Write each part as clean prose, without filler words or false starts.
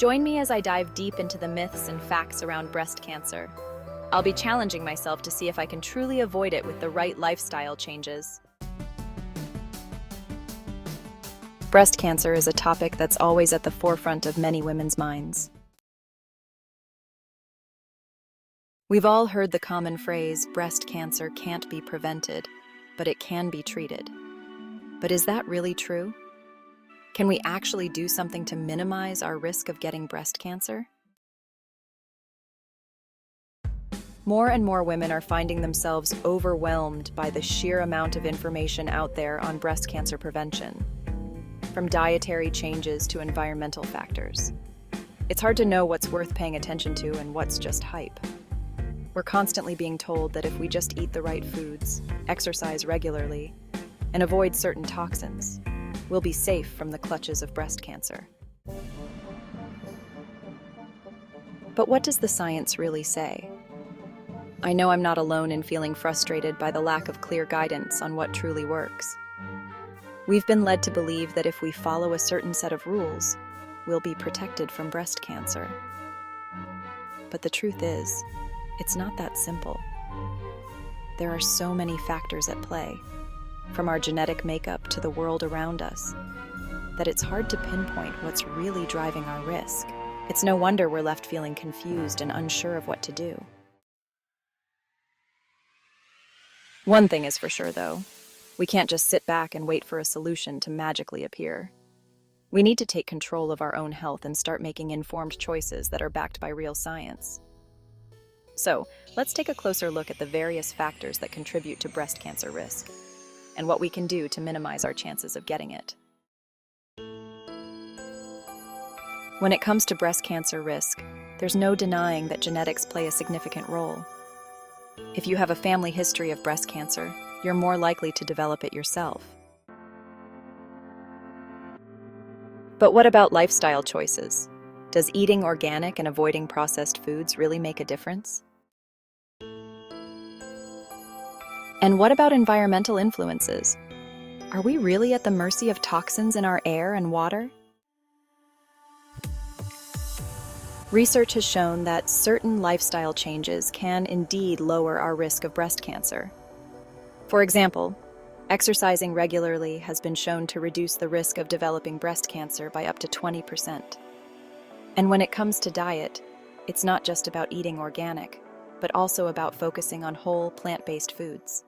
Join me as I dive deep into the myths and facts around breast cancer. I'll be challenging myself to see if I can truly avoid it with the right lifestyle changes. Breast cancer is a topic that's always at the forefront of many women's minds. We've all heard the common phrase, breast cancer can't be prevented, but it can be treated. But is that really true? Can we actually do something to minimize our risk of getting breast cancer? More and more women are finding themselves overwhelmed by the sheer amount of information out there on breast cancer prevention, from dietary changes to environmental factors. It's hard to know what's worth paying attention to and what's just hype. We're constantly being told that if we just eat the right foods, exercise regularly, and avoid certain toxins, we'll be safe from the clutches of breast cancer. But what does the science really say? I know I'm not alone in feeling frustrated by the lack of clear guidance on what truly works. We've been led to believe that if we follow a certain set of rules, we'll be protected from breast cancer. But the truth is, it's not that simple. There are so many factors at play, from our genetic makeup to the world around us, that it's hard to pinpoint what's really driving our risk. It's no wonder we're left feeling confused and unsure of what to do. One thing is for sure, though. We can't just sit back and wait for a solution to magically appear. We need to take control of our own health and start making informed choices that are backed by real science. So, let's take a closer look at the various factors that contribute to breast cancer risk, and what we can do to minimize our chances of getting it. When it comes to breast cancer risk, there's no denying that genetics play a significant role. If you have a family history of breast cancer, you're more likely to develop it yourself. But what about lifestyle choices? Does eating organic and avoiding processed foods really make a difference? And what about environmental influences? Are we really at the mercy of toxins in our air and water? Research has shown that certain lifestyle changes can indeed lower our risk of breast cancer. For example, exercising regularly has been shown to reduce the risk of developing breast cancer by up to 20%. And when it comes to diet, it's not just about eating organic, but also about focusing on whole, plant-based foods.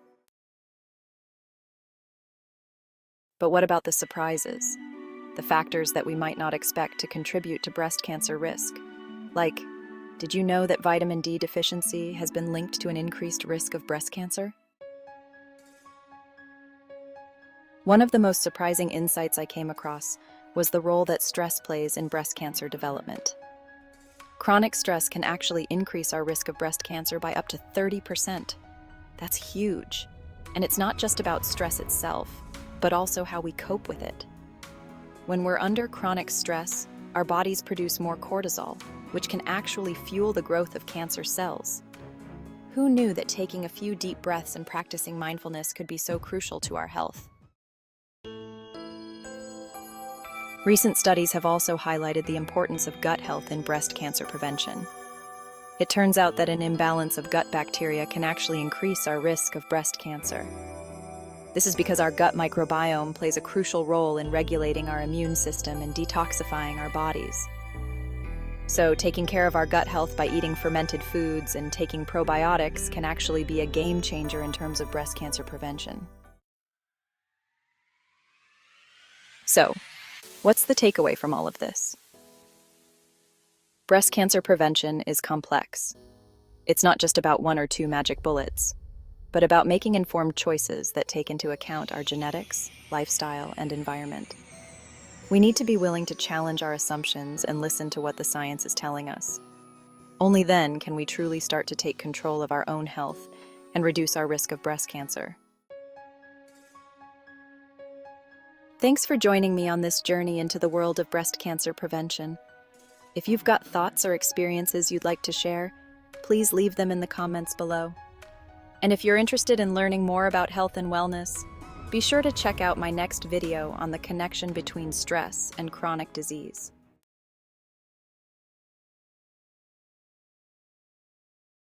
But what about the surprises? The factors that we might not expect to contribute to breast cancer risk? Like, did you know that vitamin D deficiency has been linked to an increased risk of breast cancer? One of the most surprising insights I came across was the role that stress plays in breast cancer development. Chronic stress can actually increase our risk of breast cancer by up to 30%. That's huge. And it's not just about stress itself, but also how we cope with it. When we're under chronic stress, our bodies produce more cortisol, which can actually fuel the growth of cancer cells. Who knew that taking a few deep breaths and practicing mindfulness could be so crucial to our health? Recent studies have also highlighted the importance of gut health in breast cancer prevention. It turns out that an imbalance of gut bacteria can actually increase our risk of breast cancer. This is because our gut microbiome plays a crucial role in regulating our immune system and detoxifying our bodies. So, taking care of our gut health by eating fermented foods and taking probiotics can actually be a game changer in terms of breast cancer prevention. So, what's the takeaway from all of this? Breast cancer prevention is complex. It's not just about one or two magic bullets, but about making informed choices that take into account our genetics, lifestyle, and environment. We need to be willing to challenge our assumptions and listen to what the science is telling us. Only then can we truly start to take control of our own health and reduce our risk of breast cancer. Thanks for joining me on this journey into the world of breast cancer prevention. If you've got thoughts or experiences you'd like to share, please leave them in the comments below. And if you're interested in learning more about health and wellness, be sure to check out my next video on the connection between stress and chronic disease.